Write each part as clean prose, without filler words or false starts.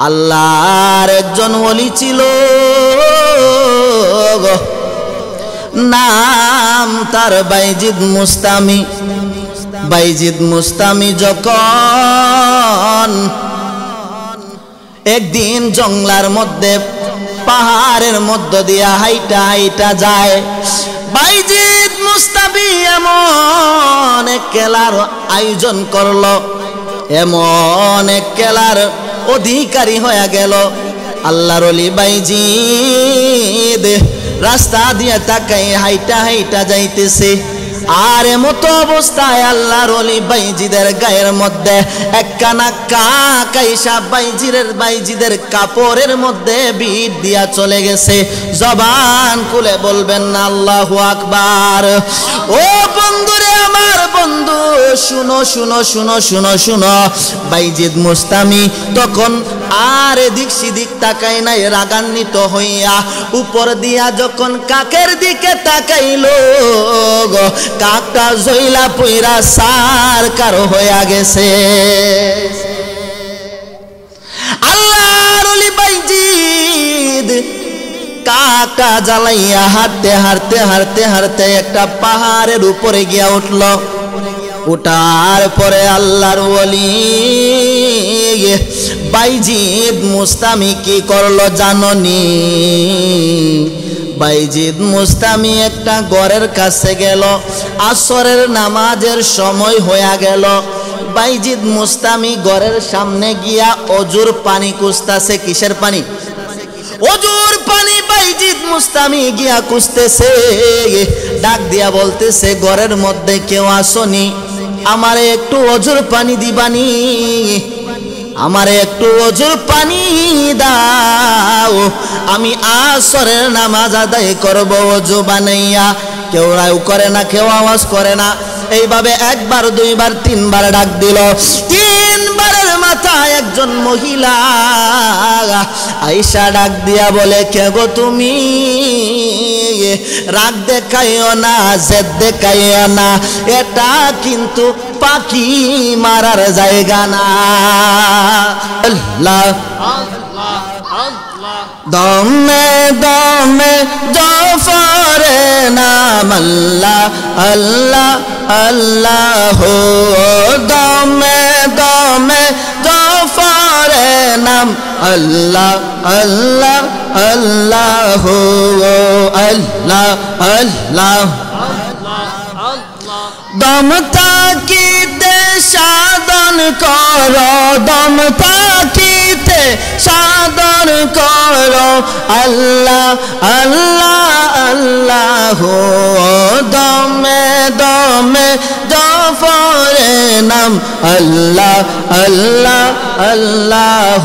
আল্লাহর একজন ওলি ছিল, নাম তার বাইজিদ মুস্তামি। বাইজিদ মুস্তামি যখন একদিন জঙ্গলার মধ্যে পাহাড়ের মধ্য দিয়া হাইটা হাইটা যায়, বাইজিদ মুস্তামি এমন এক খেলার আয়োজন করলো, এমন এক খেলার অধিকারী হয়ে গেল। আল্লাহর ওলি বাইজিদ রাস্তা দিয়ে তাকাই হাইটা হাইটা যাইতেছে, আর এমত অবস্থায় আল্লাহর ওলি বাইজিদের গায়ের মধ্যে একখানা কাক আইসা বাইজিদের কাপড়ের মধ্যে বিট দিয়া চলে গেছে। জবান খুলে বলবেন না আল্লাহু আকবার। ও বন্ধুরে, আমার বন্ধু, শুনো শুনো শুনো শুনো শুনো। বাইজিদ মুস্তামি তখন আর এদিক সেদিক তাকাই নাই, রাগান্বিত হইয়া উপর দিয়া যখন কাকের দিকে তাকাইলো, কাকটা জইলা পইরা সার কারো হইয়া গেছে। আল্লাহর ওলি বাইজিদ কাকটা জ্বালাইয়া হাঁটতে হাঁটতে হাঁটতে হাঁটতে একটা পাহাড়ের উপরে গিয়া উঠল। উঠার পরে আল্লাহর ওলি বাইজিদ মুস্তামি কি করলো জাননি? বাইজিদ মুস্তামি একটা ঘরের কাছে গেল, আসরের নামাজের সময় হয়ে গেল। বাইজিদ মুস্তামি ঘরের সামনে গিয়া অজুর পানি খুঁজতেছে। কিসের পানি? অজুর পানি বাইজিদ মুস্তামি গিয়া খুঁজতেছে। ডাক দিয়া বলতেছে, ঘরের মধ্যে কেউ আসনি? আমারে একটু অজুর পানি দিবানি? আমারে একটু অজুর পানি দাও, আমি আসরের নামাজ আদায় করব অজু বানাইয়া। কেউ রাও করে না, কেউ আওয়াজ করে না। এইভাবে একবার দুইবার তিনবার ডাক দিল। তিনবারের মাথায় একজন মহিলা আইসা ডাক দিয়া বলে, কে গো তুমি? রাগ দেখাইও না, জেদ দেখাইও না, এটা কিন্তু পাখি মারার জায়গা না। আল্লাহ দমে দমে জাফরে নাম আল্লাহ আল্লাহ আল্লাহ, দমে দমে জাফরে নাম আল্লাহ আল্লাহ আল্লাহ আল্লাহ আল্লাহ। দম থাকিতে সাধন কর, দম থাকিতে সাধন কর, আল্লাহ আল্লাহ আল্লাহ, দমে দমে জাফরে নাম আল্লাহ আল্লাহ আল্লাহ,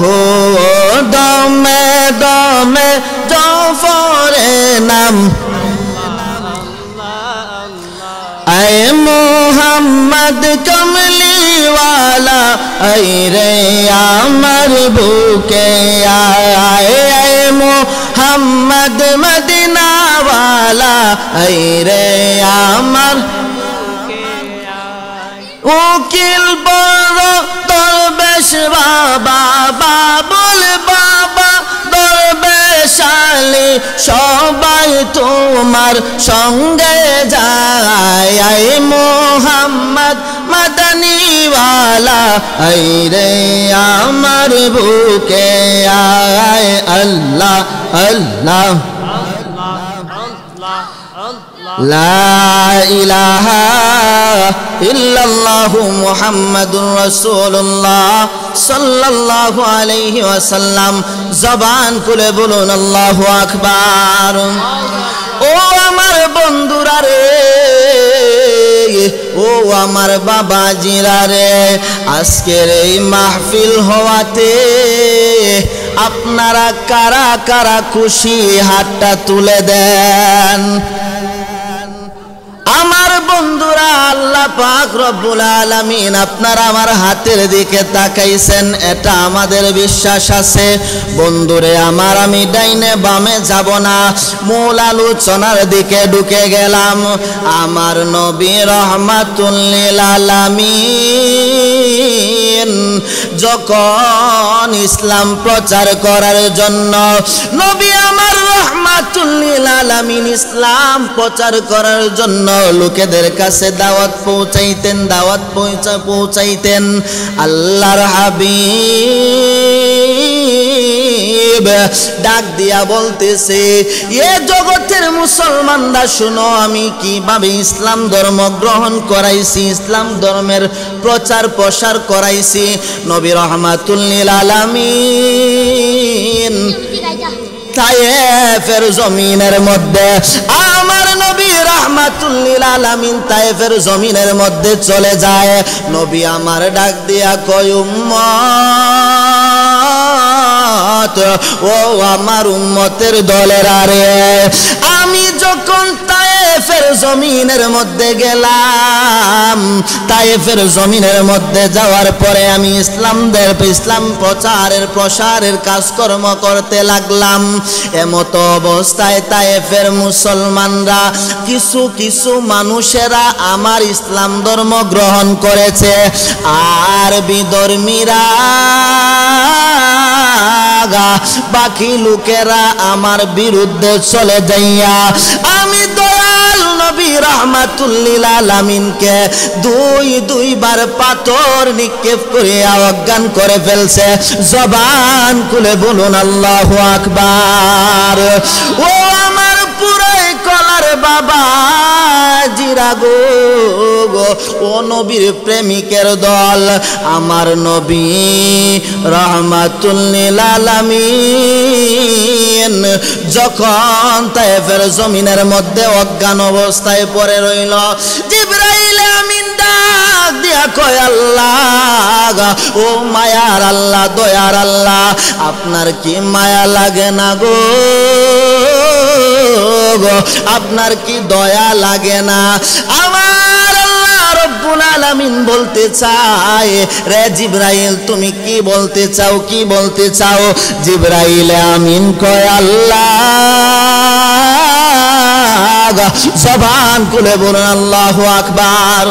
দমে দমে জাফরে নাম। আয় মোহাম্মদ কমলি ওয়ালা, আয় রে আমার বুকে আয়, আয় মোহাম্মদ মদিনা ওয়ালা, আয় রে আমার উকিল বড় দরবেশ বাবা, বাবুল বাবা দরবেশ আলী, সবাই তোমার সঙ্গে যায়। আয় মোহাম্মদ মদনী ওয়ালা, আয় রে আমার বুকে আয়, আল্লাহ আল্লাহ লা ইলাহা ইল্লাল্লাহু মুহাম্মাদুর রাসূলুল্লাহ সাল্লাল্লাহু আলাইহি ওয়াসাল্লাম। জবান খুলে বলুন আল্লাহু আকবার। ও আমার বন্ধুরা রে, ও আমার বাবাজিরা রে, আজকের এই মাহফিল হওয়াতে আপনারা কারা কারা খুশি হাতটা তুলে দেন। আমার বন্ধুরা, আল্লাহ পাক রব্বুল আলামিন আপনারা আমার হাতের দিকে তাকাইছেন, এটা আমাদের বিশ্বাস আছে। বন্ধুরে আমার, আমি ডাইনে বামে যাব না, মূল আলোচনার দিকে ঢুকে গেলাম। আমার নবী রহমাতুল লিল আলামিন যখন ইসলাম প্রচার করার জন্য নবী আমার রাহমাতুল লিল আলামিন ইসলাম প্রচার করার জন্য লোকেদের কাছে দাওয়াত পৌঁছাইতেন আল্লাহর হাবিব ডাক দিয়া বলতেছে, এ জগতের মুসলমানরা শুনো, আমি কিভাবে ইসলাম ধর্ম গ্রহণ করাইছি, ইসলাম ধর্মের প্রচার প্রসার করাইছি। নবী রাহমাতুল লিল আলামিন তায়েফের জমিনের মধ্যে, আমার নবী রাহমাতুল লিল আলামিন তায়েফের জমিনের মধ্যে চলে যায়। নবী আমার ডাক দিয়া কয়, উম্মত, ও আমার উম্মতের দলেরা রে, আমি যখন তায়েফের জমিনের মধ্যে গেলাম, তায়েফের জমিনের মধ্যে যাওয়ার পরে আমি ইসলাম প্রচারের প্রসারের কাজকর্ম করতে লাগলাম। এমতো অবস্থায় তায়েফের মুসলমানরা কিছু কিছু মানুষেরা আমার ইসলাম ধর্ম গ্রহণ করেছে, আর বিধর্মীরা বাকি লোকেরা আমার বিরুদ্ধে চলে যাইয়া আমি দয়াল নবী রাহমাতুল লিল আলামিনকে দুইবার পাথর নিক্ষেপ করে অজ্ঞান করে ফেলছে। জবান খুলে বলুন আল্লাহু আকবার। ও আমার পুরাই কলার বাবা জিরা গো, ও নবীর প্রেমিকের দল, আমার নবী রাহমাতুল লিল আলামিন যখন তায়েফের জমিনের মধ্যে অজ্ঞান অবস্থায় পড়ে রইল, জিবরাইল আমিন ডাক দিয়া কয়, আল্লাহ, ও মায়ার আল্লাহ, দয়ার আল্লাহ, আপনার কি মায়া লাগে না গো? আপনার কি দয়া লাগে না? আমার আল্লাহ রব্বুল আলামিন বলতে চায়, রে জিবরাইল, তুমি কি বলতে চাও, কি বলতে চাও? জিবরাইল আমিন কয়, আল্লাহ, জবান খুলে বলুন আল্লাহু আকবার।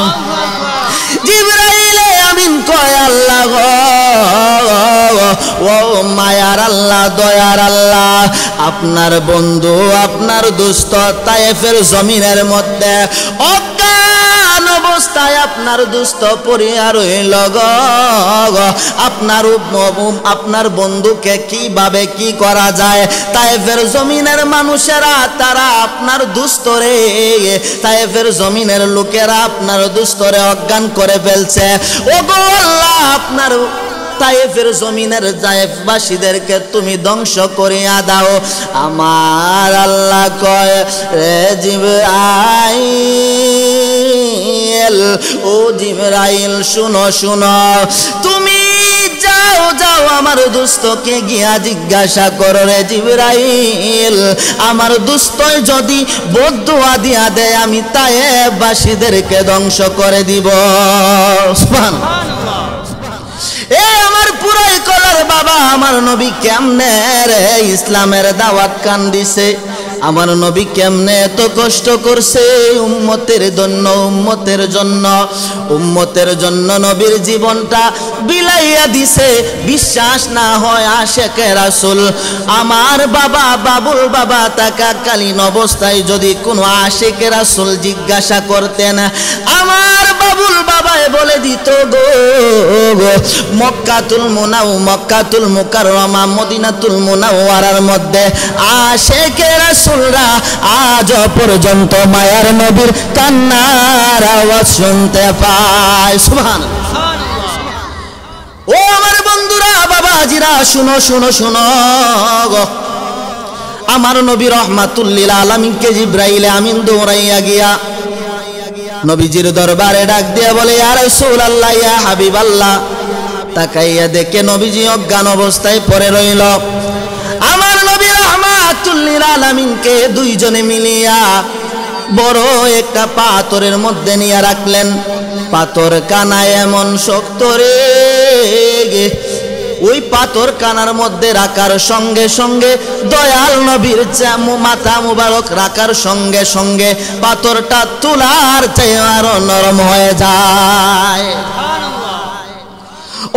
জিবরাইল আমিন কয়, আল্লাহ গো, ও মায়ার আল্লাহ, দয়ার আল্লাহ, আপনার বন্ধু, আপনার দুস্থ তায়েফের জমিনের মধ্যে অজ্ঞান অবস্থায় আপনার দুস্থ পড়িয়া রইল গো, আপনার বন্ধুকে কিভাবে কি করা যায়? তায়েফের জমিনের মানুষেরা তারা আপনার দুস্থরে, তায়েফের জমিনের লোকেরা আপনার দুস্থরে অজ্ঞান করে ফেলছে। ও গো আল্লাহ, আপনার তায়েফের জমিনের তায়েফবাসীদেরকে তুমি ধ্বংস করিয়া দাও। আমার আল্লাহ কয়, রে জিবরাইল, ও জিবরাইল, শুনো শুনো, তুমি যাও যাও আমার দুস্থকে গিয়া জিজ্ঞাসা করো, রে জিবরাইল, আমার দুস্থই যদি বদদুয়া দিয়া দেয় আমি তায়েফবাসীদেরকে ধ্বংস করে দিব। সুবহানাল্লাহ। এ আমার পুরাই কলার বাবা, আমার নবী কেমনে রে ইসলামের দাওয়াত কান দিছে, আমার নবী কেমনে এত কষ্ট করছে উম্মতের জন্য, উম্মতের জন্য, উম্মতের জন্য নবীর জীবনটা বিলাইয়া দিছে। বিশ্বাস না হয় আশেকে রাসূল আমার বাবা বাবুল বাবা থাকাকালীন অবস্থায় যদি কোনো আশেকে রাসূল জিজ্ঞাসা করতেন, আমার বাবুল বাবায় বলে দিত গো, মক্কাতুল মুকাররমা মদিনাতুল মুনাওয়ারার মধ্যে আশেকে রাসূলরা আজ পর্যন্ত মায়ার নবীর কান্নার আওয়াজ শুনতে পায়। সুবহানাল্লাহ। ও আমার বন্ধুরা, বাবাজিরা, শুনো শুনো শুনো গো, আমার নবী রাহমাতুল লিল আলামিনকে জিবরাইল আমিন দৌড়াইয়া গিয়া নবীজির দরবারে ডাক দিয়া বলে, ইয়া রাসূলুল্লাহ, ইয়া হাবিবাল্লাহ। তাকাইয়া দেখে নবীজি অজ্ঞান অবস্থায় পড়ে রইল। আমার নবী রাহমাতুল লিল আলামিনকে দুইজনে মিলিয়া বড় একটা পাথরের মধ্যে নিয়ে রাখলেন। পাথর কানা এমন শক্ত রে, ওই পাথর কানার মধ্যে রাখার সঙ্গে সঙ্গে দয়াল নবীর মাথা মুবারক রাখার সঙ্গে সঙ্গে পাথরটা তুলার চেয়ে আরো নরম হয়ে যায়।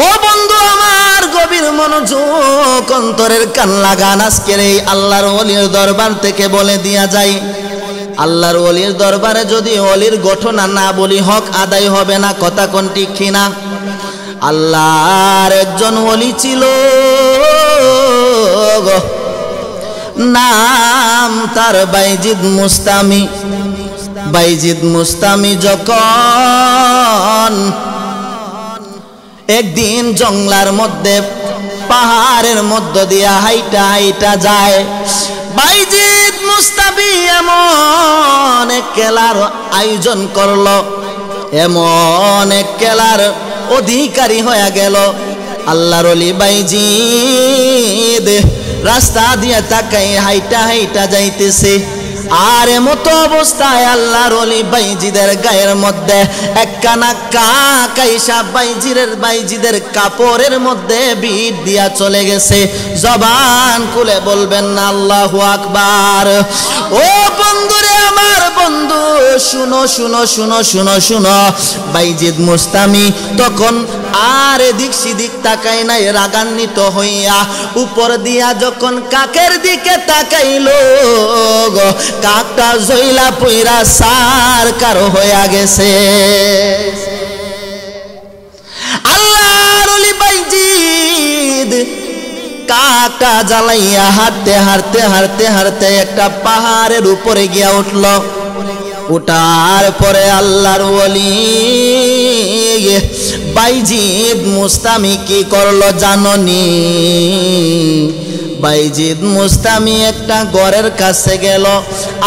ও বন্ধু আমার, গভীর মনোযোগ, অন্তরের কান লাগান। আজকের এই আল্লাহর ওলির দরবার থেকে বলে দিয়া যায়, আল্লাহর ওলির দরবারে যদি ওলির ঘটনা না বলি হক আদায় হবে না। কথা কোন ঠিক কিনা? আল্লাহর একজন ওলি ছিল, নাম তার বাইজিদ মুস্তামি। বাইজিদ মুস্তামি যখন একদিন জঙ্গলার মধ্যে পাহাড়ের মধ্য দিয়া হাইটা হাইটা যায়, বাইজিদ মুস্তামি এমন এক খেলার আয়োজন করলো, এমন এক খেলার অধিকারী হয়ে গেল। আল্লাহর ওলি বাইজিদ রাস্তা দিয়ে তাকাই হাইটা হাইটা যাইতেছে, আর এমতো অবস্থায় আল্লাহর ওলি বাইজিদের গায়ের মধ্যে একখানা কাক আইসা বাইজিদের কাপড়ের মধ্যে বিট দিয়া চলে গেছে। জবান খুলে বলবেন না আল্লাহু আকবার। ও বন্ধুরে আমার, বন্ধু শুনো শুনো শুনো শুনো শুনো। বাইজিদ মুস্তামি তখন আর এদিক সেদিক তাকাই নাই, রাগান্বিত হইয়া উপর দিয়া যখন কাকের দিকে তাকাইলো, কাকটা জইলা পইরা সার কারো হইয়া গেছে। আল্লাহর ওলি বাইজিদ কাকটা জ্বালাইয়া হাঁটতে হাঁটতে হাঁটতে হাঁটতে একটা পাহাড়ের উপরে গিয়া উঠল। উঠার পরে আল্লাহর ওলি বাইজিদ মুস্তামি কি করলো জাননি? বাইজিদ মুস্তামি একটা ঘরের কাছে গেল,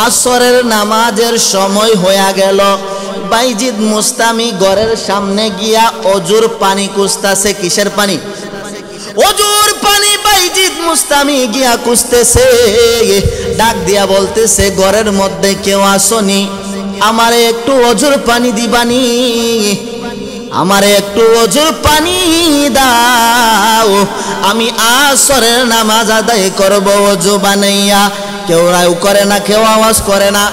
আসরের নামাজের সময় হয়ে গেল। বাইজিদ মুস্তামি ঘরের সামনে গিয়া অজুর পানি খুঁজতেছে। কিসের পানি? অজুর পানি বাইজিদ মুস্তামি গিয়া খুঁজতেছে। ডাক দিয়া বলতেছে, ঘরের মধ্যে কেউ আসনি, আমারে একটু অজুর পানি দিবানি, আমারে একটু অজুর পানি দাও, আমি আসরের নামাজ আদায় করব অজু বানাইয়া। কেউ রাও করে না, কেউ আওয়াজ করে না।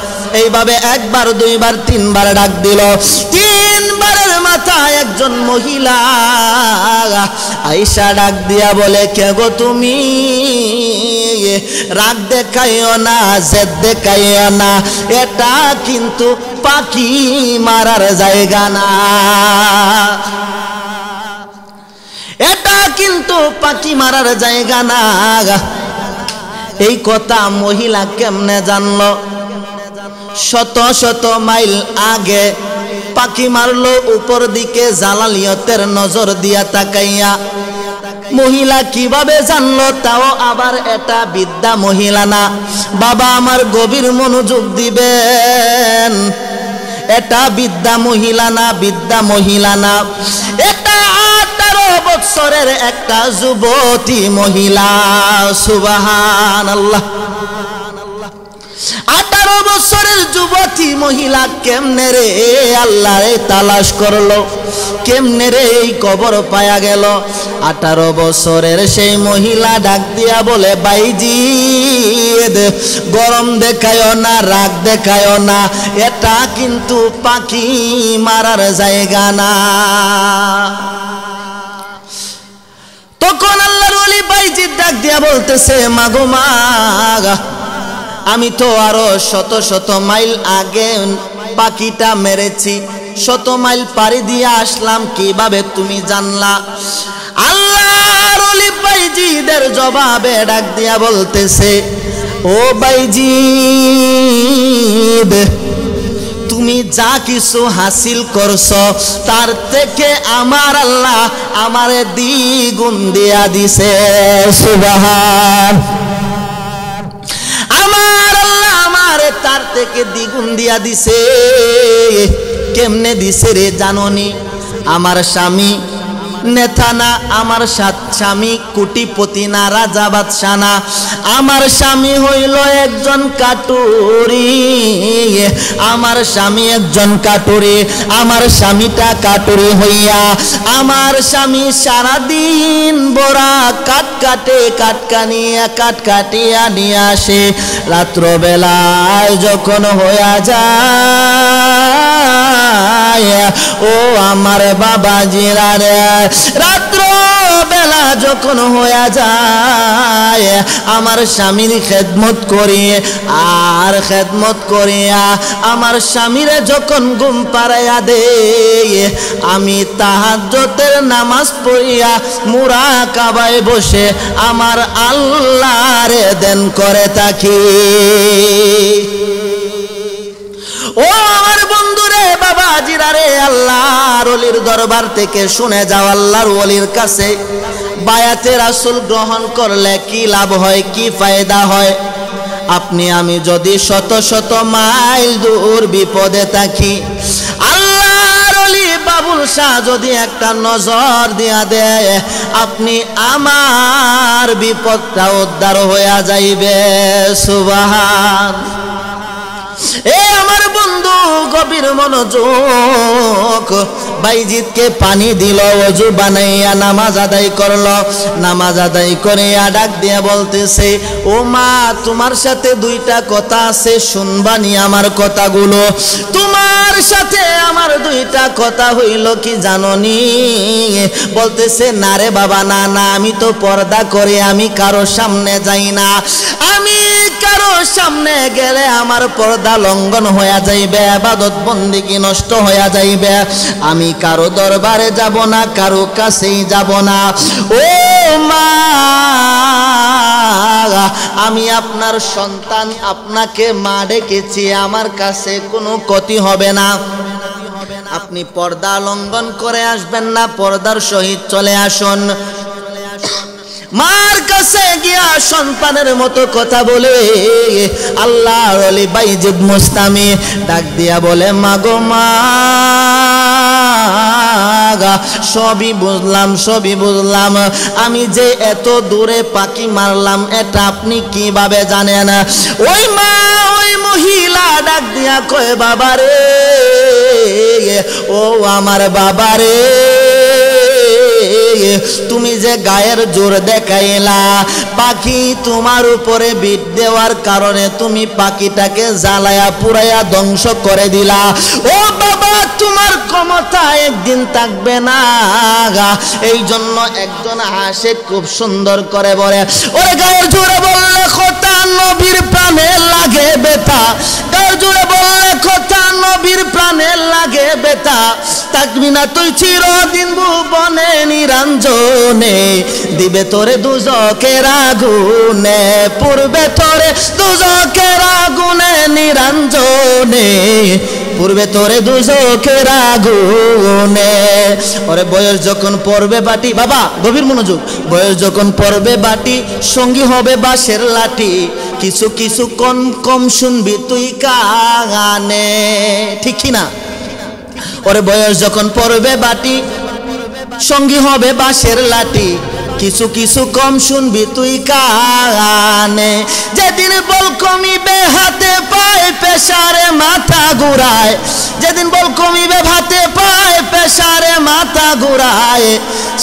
এইভাবে একবার দুইবার তিনবার ডাক দিল। তিনবারের মাথায় একজন মহিলা আয়েশা ডাক দিয়া বলে, কে গো তুমি? রাগ দেখাইও না, জেদ দেখাইও না, এটা কিন্তু পাখি মারার জায়গা না, এটা কিন্তু পাখি মারার জায়গা না। এই কথা মহিলা কেমনে জানলো? শত শত মাইল আগে পাখি মারলো উপর দিকে জালালিয়তের নজর দিয়া তাকাইয়া। মহিলা কিভাবে জানলো? তাও আবার এটা বিদ্যা মহিলা না। বাবা আমার গভীর মনোযোগ দিবেন, এটা বিদ্যা মহিলা না, বিদ্যা মহিলা না, এটা 18 বছরের একটা যুবতী মহিলা। সুবহানাল্লাহ। 18 বছরের যুবতী মহিলা কেমনে রে আল্লাহরে তালাশ করলো, কেমনে রে এই কবর পায়া গেল? 18 বছরের সেই মহিলা ডাক দিয়া বলে, বাইজিদ গরম দেখায়ও না, রাগ দেখায়ও না, এটা কিন্তু পাখি মারার জায়গা না। তখন আল্লাহর ওলি বাইজিদ ডাক দিয়া বলতেছে, মাগো মা, আমি তো আরো শত শত মাইল আগে পাখিটা মেরেছি, শত মাইল পাড়ি দিয়ে আসলাম, কিভাবে তুমি জানলা? আল্লাহর ওলি বাইজিদের জবাবে ডাক দিয়া বলতেছে, ও বাইজিদ, তুমি যা কিছু হাসিল করছো তার থেকে আমার আল্লাহ আমারে দ্বিগুণ দিয়া দিছে। সুবহান। আমার আল্লাহ আমারে তার থেকে দ্বিগুণ দিয়া দিছে। কেমনে দিছে রে জাননি? আমার স্বামী নেতা না, আমার স্বামী কোটিপতি না, রাজা বাদশা না, আমার স্বামী হইল একজন কাটুরি। আমার স্বামী একজন কাটুরি। আমার স্বামীটা কাটুরি হইয়া আমার স্বামী সারাদিন বড়া কাট কাটে, কাট কাটিয়া নিয়ে আসে। রাত্রবেলায় যখন হইয়া যায়, ও আমার বাবাজিরা রে, রাত্র বেলা যখন হয়ে যায় আমার স্বামীর খেদমত করিয়ে আর খেদমত করিয়া আমার স্বামীরে যখন ঘুম পাড়াইয়া দেই আমি তাহাজ্জুদের নামাজ পড়িয়া মুরাকাবায় বসে আমার আল্লাহরে ধ্যান করে থাকি। ও আমার বন্ধুরে বাবাজিরা রে, আল্লাহর ওলির দরবার থেকে শুনে যাও আল্লাহর ওলির কাছে বায়াতে রাসূল গ্রহণ করলে কি লাভ হয়, কি ফায়দা হয়। আপনি আমি যদি শত শত মাইল দূর বিপদে থাকি, আল্লাহর ওলি বাবুল শাহ যদি একটা নজর দিয়া দেয়, আপনি আমার বিপদটা উদ্ধার হইয়া যাইবে। সুবহান। এ আমার বন্ধু গভীর মনোযোগ, বাইজিদকে পানি দিল, ওযু বানাইয়া নামাজ আদায় করলো। নামাজ আদায় করে ডাক দিয়া বলতেছে, ও মা তোমার সাথে দুইটা কথা আছে, শুনবানি আমার কথাগুলো। তোমার সাথে আমার দুইটা কথা হইল কি জাননি? বলতেছে না রে বাবা, না না, আমি তো পর্দা করে আমি কারো সামনে যাই না। আমি কারো সামনে গেলে আমার পর্দা লঙ্ঘন হয়ে যাইবে, ইবাদত বন্দেগী নষ্ট হয়ে যাইবে। আমি কারো দরবারে যাব না, কারো কাছেই যাব না। ও মা, আমি আপনার সন্তান, আপনাকে মা ডেকেছি, আমার কাছে কোনো ক্ষতি হবে না। আপনি পর্দা লঙ্ঘন করে আসবেন না, পর্দার সহিত চলে আসুন। মার কাছে গিয়া সন্তানের মতো কথা বলে আল্লাহর ওলি বাইজিদ মুস্তামি ডাক দিয়া বলে, মাগো মা, সবই বুঝলাম, সবই বুঝলাম। আমি যে এত দূরে পাখি মারলাম এটা আপনি কিভাবে জানেন? ওই মা, ওই মহিলা ডাক দিয়া কয়, বাবারে, ও আমার বাবারে, তুমি যে গায়ের জোর দেখাইলা, পাখি তোমার উপরে বিট দেওয়ার কারণে তুমি পাখিটাকে জ্বালায়া পুরাইয়া ধ্বংস করে দিলা। ও বাবা, তোমার ক্ষমতা একদিন থাকবে না। এই জন্য একজন আশিক খুব সুন্দর করে বলে, ওরে গায়ের জোরে বললে কথা নবীর প্রাণে লাগে বেতা, গায়ের জোরে বললে কথা নবীর প্রাণে লাগে বেতা। থাকবি না তুই চিরদিন ভুবনে নিরঞ্জনে, দিবে তোরে দুজকের আগুনে, পূর্বে তোরে দুজকের আগুনে নিরঞ্জনে, পূর্বে তোরে দুজকের আগুনে। ওরে বয়স যখন পড়বে বাটি, বাবা গভীর মনোযোগ, বয়স যখন পড়বে বাটি, সঙ্গী হবে বাঁশের লাঠি, কিছু কিছু কম কম শুনবি তুই কানে। ঠিক কি না? ওরে বয়স যখন পড়বে বাটি, সঙ্গী হবে বাঁশের লাঠি, কিছু কিছু কম শুনবি তুই কানে। যেদিন বল কমিবে হাতে পায়ে পেশারে মাথা ঘুরায়, যেদিন বল কমিবে হাতে পায়ে পেশারে মাথা ঘুরায়,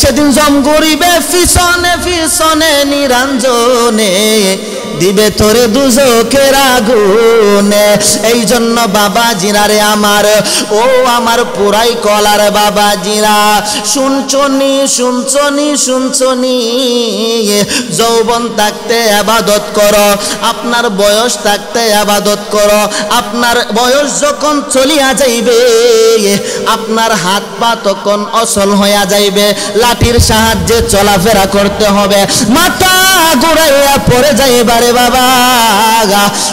সেদিন জম গড়িবে পিছনে পিছনে নিরঞ্জনে, দিবে তোরে দুজকের আগুনে। এই জন্য বাবাজিরা রে আমার, ও আমার পুরাই কলার বাবাজিরা, শুনছনি শুনছনি শুনছনি, যৌবন থাকতে ইবাদত করো, আপনার বয়স থাকতে ইবাদত করো। আপনার বয়স যখন চলিয়া যাইবে, আপনার হাত পা তখন অচল হইয়া যাইবে, লাঠির সাহায্যে চলাফেরা করতে হবে, মাথা ঘুরাইয়া পড়ে যাইবারে বাবা,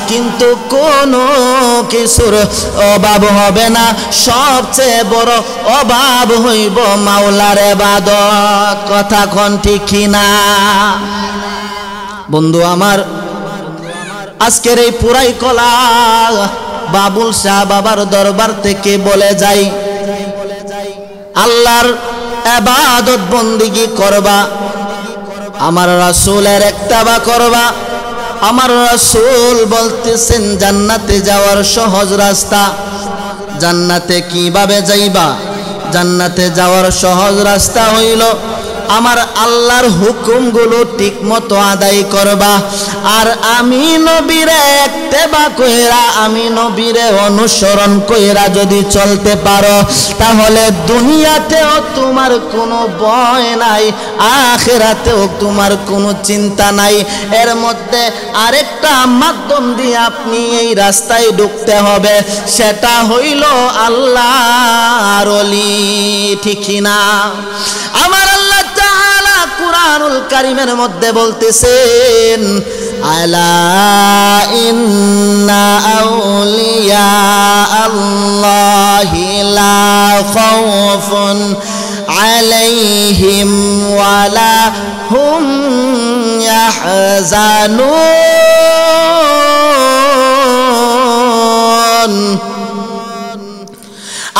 কিন্তু কোনো কিছুর অভাব হবে না। সবচেয়ে বড় অভাব হইব মাওলার ইবাদত। কথা কোন ঠিক না? বন্ধু আমার, আজকের এই পুরাই কলা বাবুল শাহ বাবার দরবার থেকে বলে যাই, আল্লাহর ইবাদত বন্দেগী করবা, আমার রাসূলের ইত্তেবা করবা। আমার রাসূল বলতেছেন জান্নাতে যাওয়ার সহজ রাস্তা। জান্নাতে কিভাবে যাইবা? জান্নাতে যাওয়ার সহজ রাস্তা হইল আমার আল্লাহর হুকুমগুলো ঠিকমতো আদায় করবা আর আমি নবীরে ইত্তেবা কইরা আমি নবীরে অনুসরণ কইরা যদি চলতে পারো তাহলে দুনিয়াতেও তোমার কোনো ভয় নাই আখিরাতেও তোমার কোনো চিন্তা নাই এর মধ্যে আরেকটা মাধ্যম দিয়ে আপনি এই রাস্তায় ঢুকতে হবে সেটা হইল আল্লাহর ওলি ঠিক না আমার আল্লাহ তাআলা কুরআনুল কারীমের মধ্যে বলতেছেন আলা ইন্না আউলিয়া আল্লাহি লা খাউফুন আলাইহিম ওয়ালা হুম ইয়াহজানুন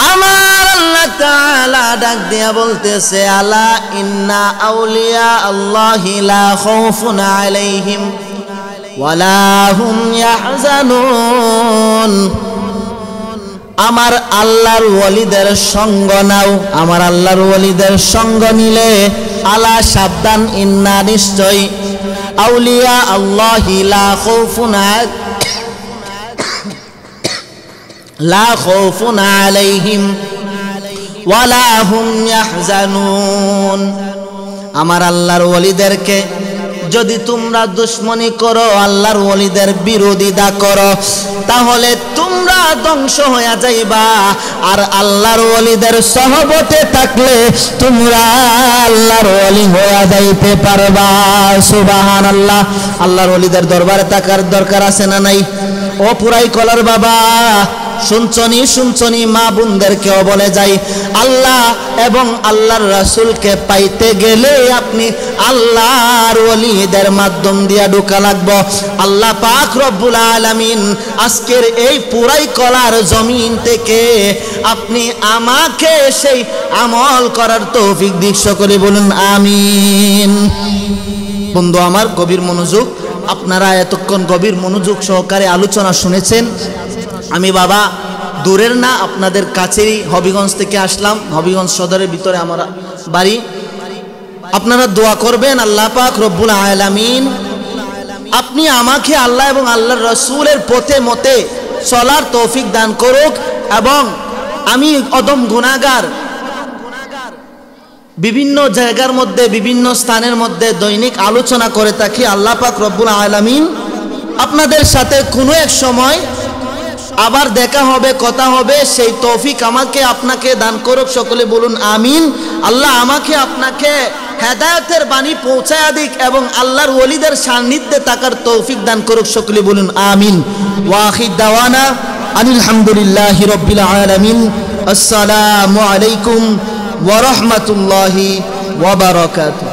আমার আল্লাহ তাআলা ডাক দিয়া বলতেছে আলা ইন্না আউলিয়া আল্লাহি লা খাউফুন আলাইহিম ওয়ালা হুম ইয়াহজানুন আমার আল্লাহর ওলিদের সঙ্গ নাও আমার আল্লাহর ওলিদের সঙ্গ নিলে আলা সাবধান ইন্না নিশ্চয় আউলিয়া আল্লাহি লা খাউফুন আলাইহিম ওয়ালা হুম ইয়াহজানুন আমার আল্লাহর ওলিদেরকে যদি তোমরা দুশমনি করো আল্লাহর ওলিদের বিরোধিতা করো তাহলে তোমরা ধ্বংস হয়ে যাইবা আর আল্লাহর ওলিদের সহবতে থাকলে তোমরা আল্লাহর ওলি হয়ে যাইতে পারবা সুবহানাল্লাহ আল্লাহর ওলিদের দরবারে থাকার দরকার আছে না নাই ও পুরাই কলার বাবা শুনছনি মা বোনদেরকেও বলে যাই আল্লাহ এবং আল্লাহর রাসূলকে পাইতে গেলে আপনি আল্লাহর ওলিদের মাধ্যম দিয়া ঢোকা লাগবো আল্লাহ পাক রব্বুল আলামিন আজকের এই পুরাই কলার জমিন থেকে আপনি আমাকে সেই আমল করার তৌফিক দিক সকলে বলুন আমিন বন্ধু আমার গভীর মনোযোগ আপনারা এতক্ষণ গভীর মনোযোগ সহকারে আলোচনা শুনেছেন আমি বাবা দূরের না আপনাদের কাছেরই হবিগঞ্জ থেকে আসলাম হবিগঞ্জ সদরের ভিতরে আমার বাড়ি আপনারা দোয়া করবেন আল্লাহ পাক রব্বুল আলামিন আপনি আমাকে আল্লাহ এবং আল্লাহর রাসূলের পথে মতে চলার তৌফিক দান করুক এবং আমি অদম গুনাহগার বিভিন্ন জায়গার মধ্যে বিভিন্ন স্থানের মধ্যে দৈনিক আলোচনা করে থাকি আল্লাহ পাক রব্বুল আলামিন আপনাদের সাথে কোনো এক সময় আবার দেখা হবে কথা হবে সেই তৌফিক আমাকে আপনাকে দান করুক সকলে বলুন আমিন আল্লাহ আমাকে আপনাকে হেদায়েতের বাণী পৌঁছায়া দিক এবং আল্লাহর ওলিদের সান্নিধ্যে থাকার তৌফিক দান করুক সকলে বলুন আমিন ওয়া আখির দাওয়ানা আনিল হামদুলিল্লাহি রাব্বিল আলামিন আসসালামু আলাইকুম ওয়া রাহমাতুল্লাহি ওয়া বারাকাতুহু